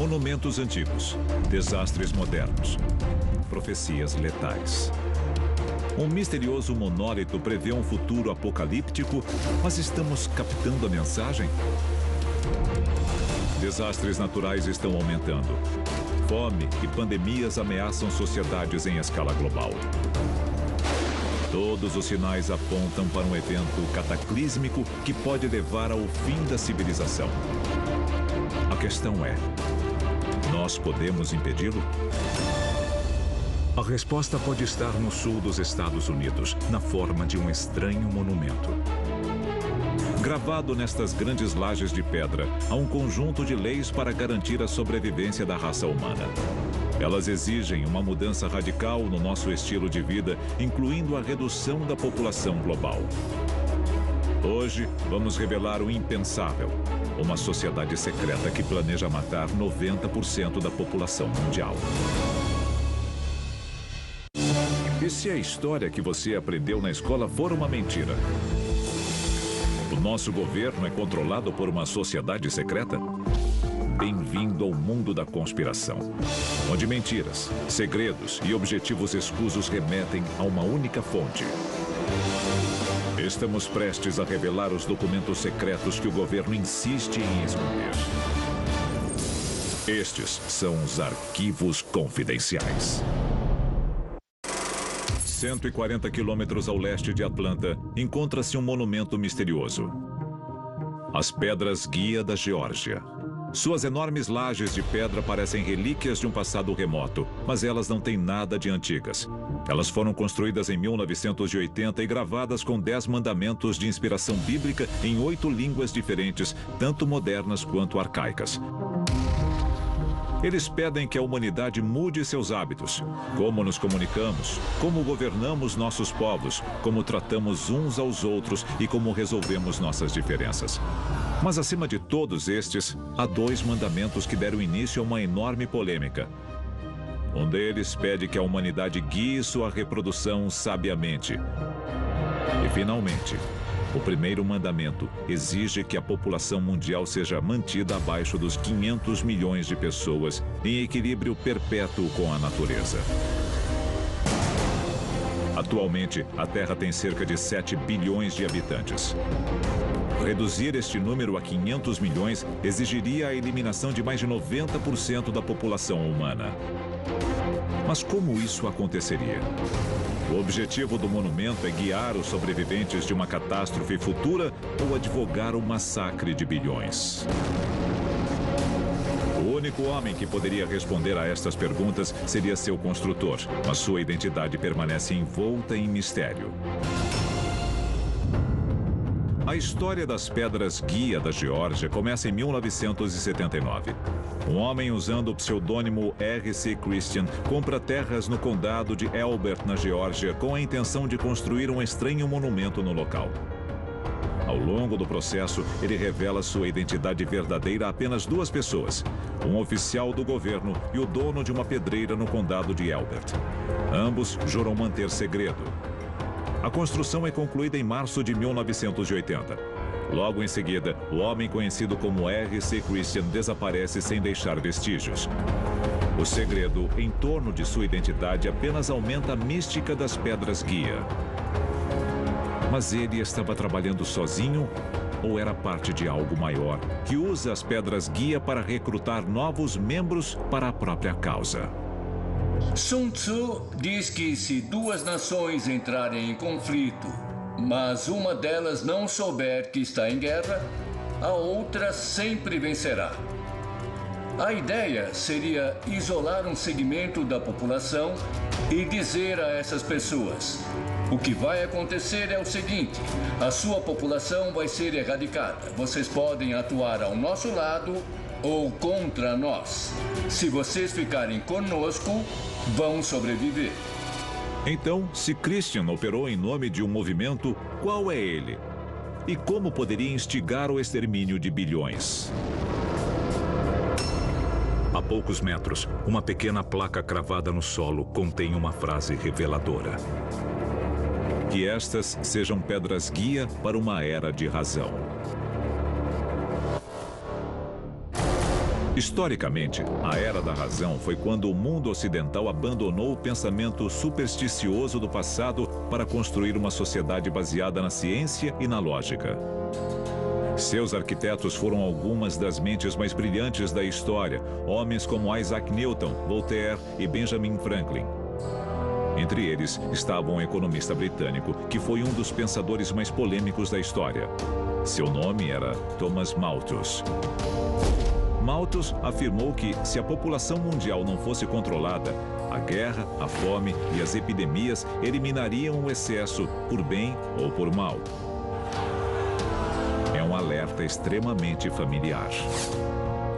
Monumentos antigos, desastres modernos, profecias letais. Um misterioso monólito prevê um futuro apocalíptico, mas estamos captando a mensagem? Desastres naturais estão aumentando. Fome e pandemias ameaçam sociedades em escala global. Todos os sinais apontam para um evento cataclísmico que pode levar ao fim da civilização. A questão é: nós podemos impedi-lo? A resposta pode estar no sul dos Estados Unidos, na forma de um estranho monumento. Gravado nestas grandes lajes de pedra, há um conjunto de leis para garantir a sobrevivência da raça humana. Elas exigem uma mudança radical no nosso estilo de vida, incluindo a redução da população global. Hoje, vamos revelar o impensável: uma sociedade secreta que planeja matar 90% da população mundial. E se a história que você aprendeu na escola for uma mentira? O nosso governo é controlado por uma sociedade secreta? Bem-vindo ao mundo da conspiração, onde mentiras, segredos e objetivos escusos remetem a uma única fonte. Estamos prestes a revelar os documentos secretos que o governo insiste em esconder. Estes são os arquivos confidenciais. 140 quilômetros ao leste de Atlanta, encontra-se um monumento misterioso: as Pedras Guia da Geórgia. Suas enormes lajes de pedra parecem relíquias de um passado remoto, mas elas não têm nada de antigas. Elas foram construídas em 1980 e gravadas com 10 mandamentos de inspiração bíblica em 8 línguas diferentes, tanto modernas quanto arcaicas. Eles pedem que a humanidade mude seus hábitos, como nos comunicamos, como governamos nossos povos, como tratamos uns aos outros e como resolvemos nossas diferenças. Mas acima de todos estes, há 2 mandamentos que deram início a uma enorme polêmica. Um deles pede que a humanidade guie sua reprodução sabiamente. E, finalmente, o primeiro mandamento exige que a população mundial seja mantida abaixo dos 500 milhões de pessoas em equilíbrio perpétuo com a natureza. Atualmente, a Terra tem cerca de 7 bilhões de habitantes. Reduzir este número a 500 milhões exigiria a eliminação de mais de 90% da população humana. Mas como isso aconteceria? O objetivo do monumento é guiar os sobreviventes de uma catástrofe futura ou advogar o massacre de bilhões? O único homem que poderia responder a estas perguntas seria seu construtor, mas sua identidade permanece envolta em mistério. A história das Pedras Guia da Geórgia começa em 1979. Um homem usando o pseudônimo R.C. Christian compra terras no condado de Elbert, na Geórgia, com a intenção de construir um estranho monumento no local. Ao longo do processo, ele revela sua identidade verdadeira a apenas 2 pessoas: um oficial do governo e o dono de uma pedreira no condado de Elbert. Ambos juram manter segredo. A construção é concluída em março de 1980. Logo em seguida, o homem conhecido como R.C. Christian desaparece sem deixar vestígios. O segredo em torno de sua identidade apenas aumenta a mística das Pedras Guia. Mas ele estava trabalhando sozinho ou era parte de algo maior que usa as Pedras Guia para recrutar novos membros para a própria causa? Sun Tzu diz que se 2 nações entrarem em conflito, mas uma delas não souber que está em guerra, a outra sempre vencerá. A ideia seria isolar um segmento da população e dizer a essas pessoas: o que vai acontecer é o seguinte, a sua população vai ser erradicada. Vocês podem atuar ao nosso lado ou contra nós. Se vocês ficarem conosco, vão sobreviver. Então, se Christian operou em nome de um movimento, qual é ele? E como poderia instigar o extermínio de bilhões? A poucos metros, uma pequena placa cravada no solo contém uma frase reveladora: que estas sejam pedras guia para uma era de razão. Historicamente, a Era da Razão foi quando o mundo ocidental abandonou o pensamento supersticioso do passado para construir uma sociedade baseada na ciência e na lógica. Seus arquitetos foram algumas das mentes mais brilhantes da história, homens como Isaac Newton, Voltaire e Benjamin Franklin. Entre eles estava um economista britânico que foi um dos pensadores mais polêmicos da história. Seu nome era Thomas Malthus. Malthus afirmou que, se a população mundial não fosse controlada, a guerra, a fome e as epidemias eliminariam o excesso, por bem ou por mal. É um alerta extremamente familiar.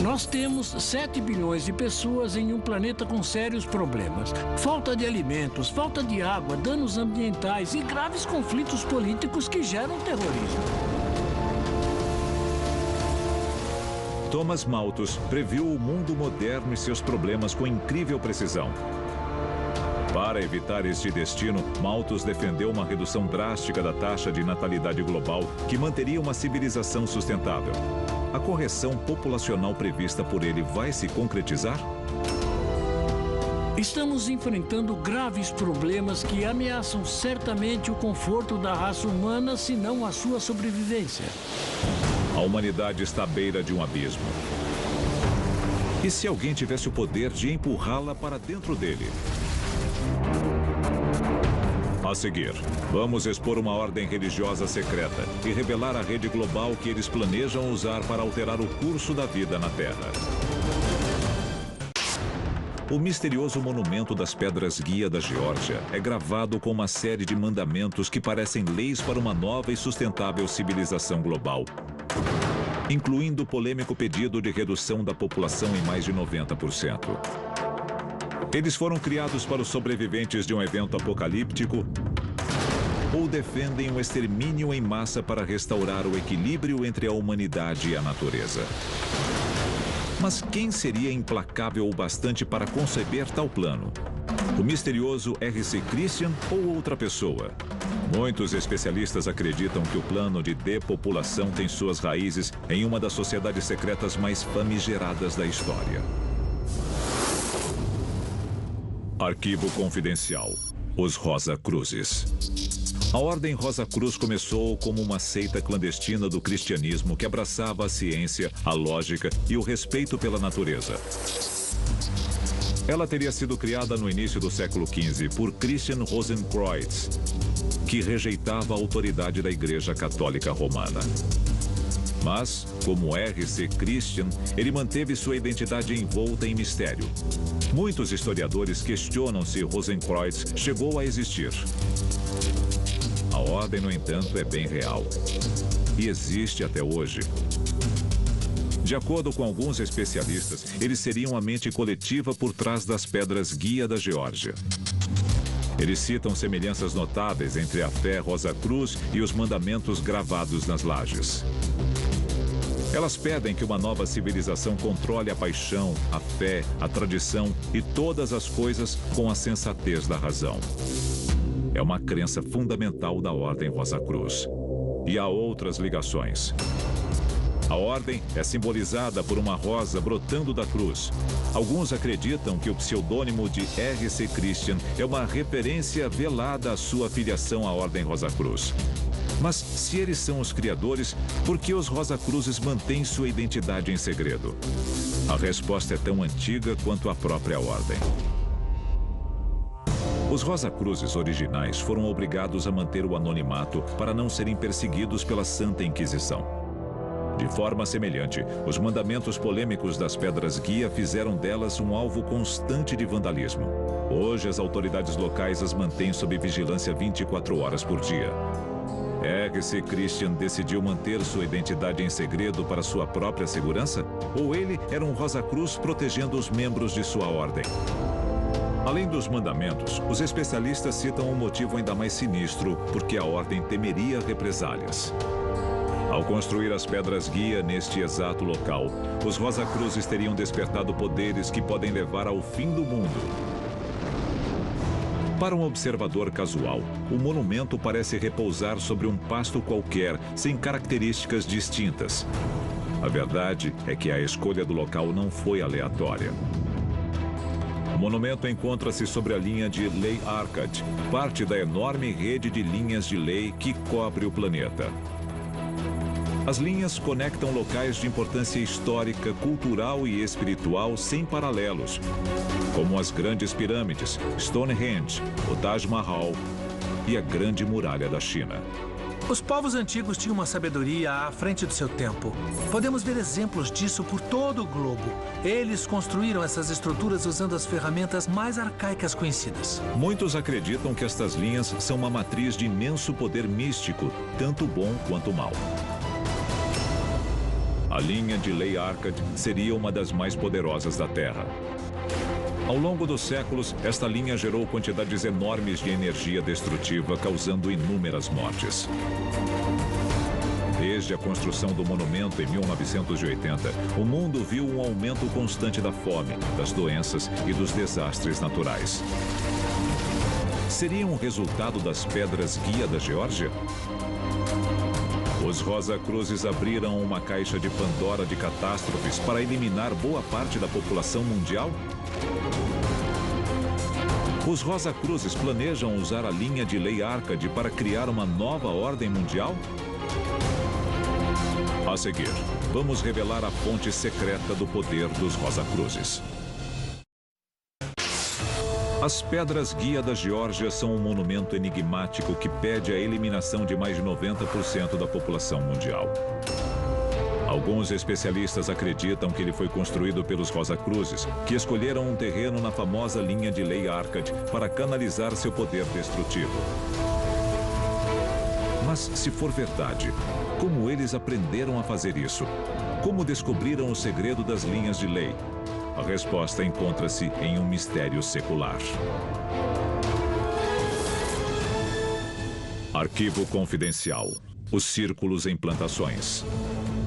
Nós temos 7 bilhões de pessoas em um planeta com sérios problemas. Falta de alimentos, falta de água, danos ambientais e graves conflitos políticos que geram terrorismo. Thomas Malthus previu o mundo moderno e seus problemas com incrível precisão. Para evitar este destino, Malthus defendeu uma redução drástica da taxa de natalidade global que manteria uma civilização sustentável. A correção populacional prevista por ele vai se concretizar? Estamos enfrentando graves problemas que ameaçam certamente o conforto da raça humana, se não a sua sobrevivência. A humanidade está à beira de um abismo. E se alguém tivesse o poder de empurrá-la para dentro dele? A seguir, vamos expor uma ordem religiosa secreta e revelar a rede global que eles planejam usar para alterar o curso da vida na Terra. O misterioso monumento das Pedras Guia da Geórgia é gravado com uma série de mandamentos que parecem leis para uma nova e sustentável civilização global, incluindo o polêmico pedido de redução da população em mais de 90%. Eles foram criados para os sobreviventes de um evento apocalíptico ou defendem um extermínio em massa para restaurar o equilíbrio entre a humanidade e a natureza. Mas quem seria implacável o bastante para conceber tal plano? O misterioso R.C. Christian ou outra pessoa? Muitos especialistas acreditam que o plano de depopulação tem suas raízes em uma das sociedades secretas mais famigeradas da história. Arquivo confidencial. Os Rosacruzes. A Ordem Rosa Cruz começou como uma seita clandestina do cristianismo que abraçava a ciência, a lógica e o respeito pela natureza. Ela teria sido criada no início do século XV por Christian Rosenkreuz, que rejeitava a autoridade da Igreja Católica Romana. Mas, como R.C. Christian, ele manteve sua identidade envolta em mistério. Muitos historiadores questionam se Rosenkreuz chegou a existir. A ordem, no entanto, é bem real. E existe até hoje. De acordo com alguns especialistas, eles seriam a mente coletiva por trás das Pedras Guia da Geórgia. Eles citam semelhanças notáveis entre a fé Rosa Cruz e os mandamentos gravados nas lajes. Elas pedem que uma nova civilização controle a paixão, a fé, a tradição e todas as coisas com a sensatez da razão. É uma crença fundamental da Ordem Rosa Cruz. E há outras ligações. A ordem é simbolizada por uma rosa brotando da cruz. Alguns acreditam que o pseudônimo de R.C. Christian é uma referência velada à sua filiação à Ordem Rosa Cruz. Mas, se eles são os criadores, por que os Rosacruzes mantêm sua identidade em segredo? A resposta é tão antiga quanto a própria ordem. Os Rosacruzes originais foram obrigados a manter o anonimato para não serem perseguidos pela Santa Inquisição. De forma semelhante, os mandamentos polêmicos das Pedras Guia fizeram delas um alvo constante de vandalismo. Hoje, as autoridades locais as mantêm sob vigilância 24 horas por dia. R.C. Christian decidiu manter sua identidade em segredo para sua própria segurança? Ou ele era um Rosa Cruz protegendo os membros de sua ordem? Além dos mandamentos, os especialistas citam um motivo ainda mais sinistro, porque a ordem temeria represálias. Ao construir as Pedras Guia neste exato local, os Rosacruzes teriam despertado poderes que podem levar ao fim do mundo. Para um observador casual, o monumento parece repousar sobre um pasto qualquer, sem características distintas. A verdade é que a escolha do local não foi aleatória. O monumento encontra-se sobre a linha de Ley Arcad, parte da enorme rede de linhas de lei que cobre o planeta. As linhas conectam locais de importância histórica, cultural e espiritual sem paralelos, como as grandes pirâmides, Stonehenge, o Taj Mahal e a Grande Muralha da China. Os povos antigos tinham uma sabedoria à frente do seu tempo. Podemos ver exemplos disso por todo o globo. Eles construíram essas estruturas usando as ferramentas mais arcaicas conhecidas. Muitos acreditam que estas linhas são uma matriz de imenso poder místico, tanto bom quanto mal. A linha de Ley Arcad seria uma das mais poderosas da Terra. Ao longo dos séculos, esta linha gerou quantidades enormes de energia destrutiva, causando inúmeras mortes. Desde a construção do monumento em 1980, o mundo viu um aumento constante da fome, das doenças e dos desastres naturais. Seria um resultado das pedras guia da Geórgia? Os Rosa-Cruzes abriram uma caixa de Pandora de catástrofes para eliminar boa parte da população mundial? Os Rosa-Cruzes planejam usar a linha de Ley Arcad para criar uma nova ordem mundial? A seguir, vamos revelar a fonte secreta do poder dos Rosa-Cruzes. As pedras guia da Geórgia são um monumento enigmático que pede a eliminação de mais de 90% da população mundial. Alguns especialistas acreditam que ele foi construído pelos Rosa-Cruzes, que escolheram um terreno na famosa linha de Ley Arcad para canalizar seu poder destrutivo. Mas, se for verdade, como eles aprenderam a fazer isso? Como descobriram o segredo das linhas de lei? A resposta encontra-se em um mistério secular. Arquivo confidencial. Os círculos em plantações.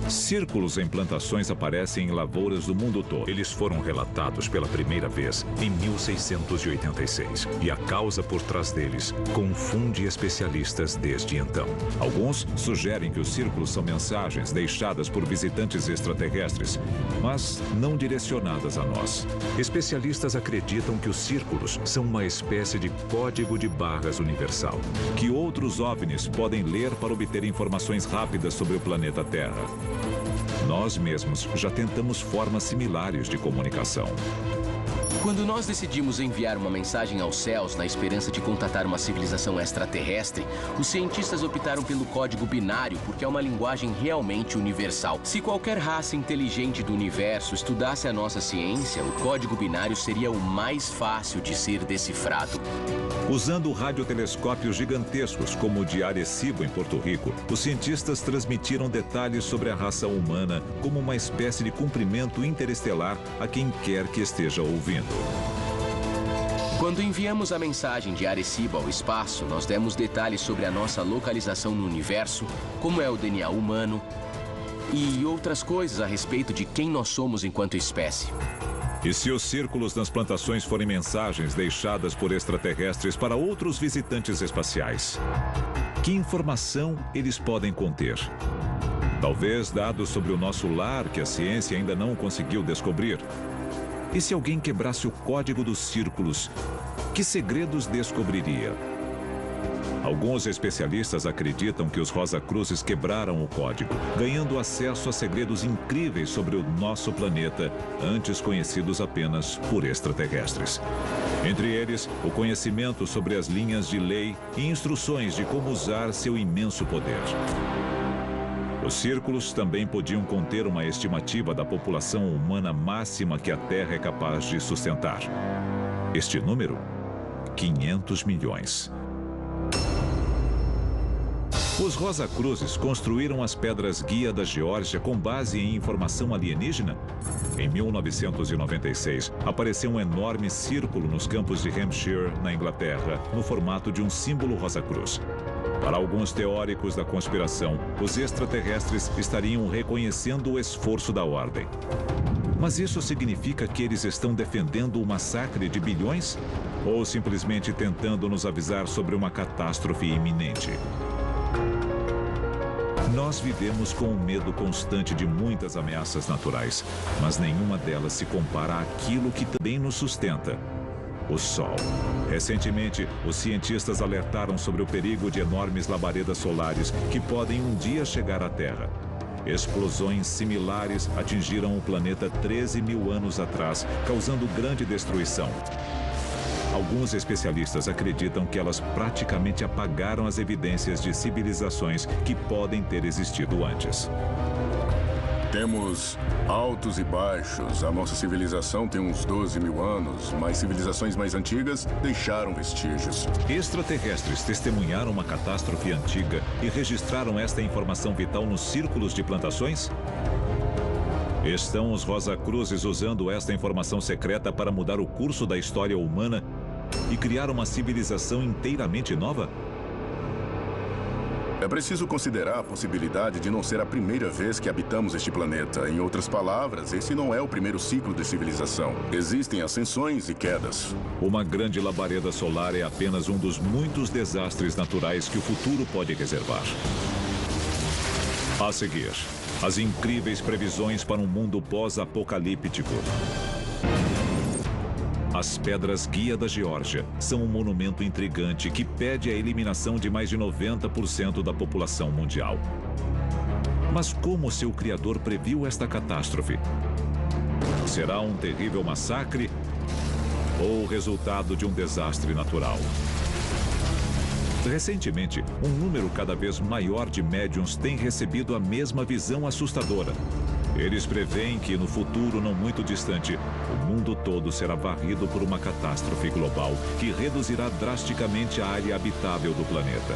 Círculos em plantações aparecem em lavouras do mundo todo. Eles foram relatados pela primeira vez em 1686. E a causa por trás deles confunde especialistas desde então. Alguns sugerem que os círculos são mensagens deixadas por visitantes extraterrestres, mas não direcionadas a nós. Especialistas acreditam que os círculos são uma espécie de código de barras universal, que outros OVNIs podem ler para obter informações rápidas sobre o planeta Terra. Nós mesmos já tentamos formas similares de comunicação. Quando nós decidimos enviar uma mensagem aos céus na esperança de contatar uma civilização extraterrestre, os cientistas optaram pelo código binário porque é uma linguagem realmente universal. Se qualquer raça inteligente do universo estudasse a nossa ciência, o código binário seria o mais fácil de ser decifrado. Usando radiotelescópios gigantescos como o de Arecibo, em Porto Rico, os cientistas transmitiram detalhes sobre a raça humana como uma espécie de cumprimento interestelar a quem quer que esteja ouvindo. Quando enviamos a mensagem de Arecibo ao espaço, nós demos detalhes sobre a nossa localização no universo, como é o DNA humano e outras coisas a respeito de quem nós somos enquanto espécie. E se os círculos nas plantações forem mensagens deixadas por extraterrestres para outros visitantes espaciais? Que informação eles podem conter? Talvez dados sobre o nosso lar que a ciência ainda não conseguiu descobrir. E se alguém quebrasse o código dos círculos, que segredos descobriria? Alguns especialistas acreditam que os Rosa-Cruzes quebraram o código, ganhando acesso a segredos incríveis sobre o nosso planeta, antes conhecidos apenas por extraterrestres. Entre eles, o conhecimento sobre as linhas de lei e instruções de como usar seu imenso poder. Os círculos também podiam conter uma estimativa da população humana máxima que a Terra é capaz de sustentar. Este número? 500 milhões. Os Rosa-Cruzes construíram as pedras guia da Geórgia com base em informação alienígena? Em 1996, apareceu um enorme círculo nos campos de Hampshire, na Inglaterra, no formato de um símbolo Rosa-Cruz. Para alguns teóricos da conspiração, os extraterrestres estariam reconhecendo o esforço da ordem. Mas isso significa que eles estão defendendo o massacre de bilhões? Ou simplesmente tentando nos avisar sobre uma catástrofe iminente? Nós vivemos com o medo constante de muitas ameaças naturais, mas nenhuma delas se compara àquilo que também nos sustenta: o Sol. Recentemente, os cientistas alertaram sobre o perigo de enormes labaredas solares que podem um dia chegar à Terra. Explosões similares atingiram o planeta 13 mil anos atrás, causando grande destruição. Alguns especialistas acreditam que elas praticamente apagaram as evidências de civilizações que podem ter existido antes. Temos altos e baixos. A nossa civilização tem uns 12 mil anos, mas civilizações mais antigas deixaram vestígios. Extraterrestres testemunharam uma catástrofe antiga e registraram esta informação vital nos círculos de plantações? Estão os Rosacruzes usando esta informação secreta para mudar o curso da história humana e criar uma civilização inteiramente nova? É preciso considerar a possibilidade de não ser a primeira vez que habitamos este planeta. Em outras palavras, esse não é o primeiro ciclo de civilização. Existem ascensões e quedas. Uma grande labareda solar é apenas um dos muitos desastres naturais que o futuro pode reservar. A seguir, as incríveis previsões para um mundo pós-apocalíptico. As Pedras Guia da Geórgia são um monumento intrigante que pede a eliminação de mais de 90% da população mundial. Mas como seu criador previu esta catástrofe? Será um terrível massacre ou o resultado de um desastre natural? Recentemente, um número cada vez maior de médiuns tem recebido a mesma visão assustadora. Eles preveem que, no futuro não muito distante, o mundo todo será varrido por uma catástrofe global que reduzirá drasticamente a área habitável do planeta.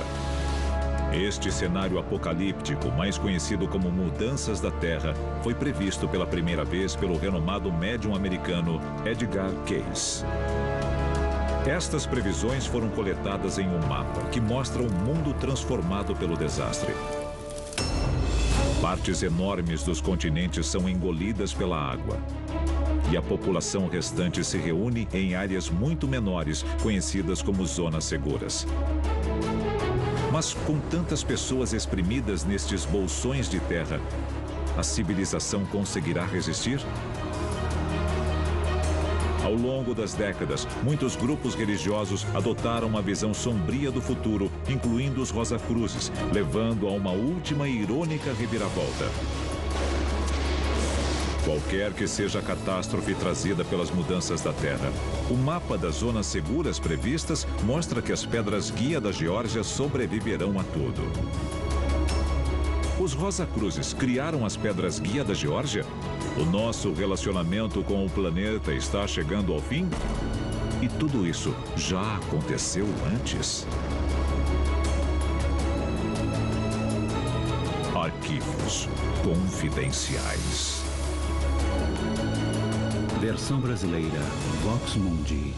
Este cenário apocalíptico, mais conhecido como Mudanças da Terra, foi previsto pela primeira vez pelo renomado médium americano Edgar Cayce. Estas previsões foram coletadas em um mapa que mostra um mundo transformado pelo desastre. Partes enormes dos continentes são engolidas pela água. E a população restante se reúne em áreas muito menores, conhecidas como zonas seguras. Mas com tantas pessoas exprimidas nestes bolsões de terra, a civilização conseguirá resistir? Ao longo das décadas, muitos grupos religiosos adotaram uma visão sombria do futuro, incluindo os Rosacruzes, levando a uma última e irônica reviravolta. Qualquer que seja a catástrofe trazida pelas mudanças da Terra, o mapa das zonas seguras previstas mostra que as Pedras Guia da Geórgia sobreviverão a tudo. Os Rosacruzes criaram as Pedras Guia da Geórgia? O nosso relacionamento com o planeta está chegando ao fim? E tudo isso já aconteceu antes? Arquivos confidenciais. Versão brasileira, Vox Mundi.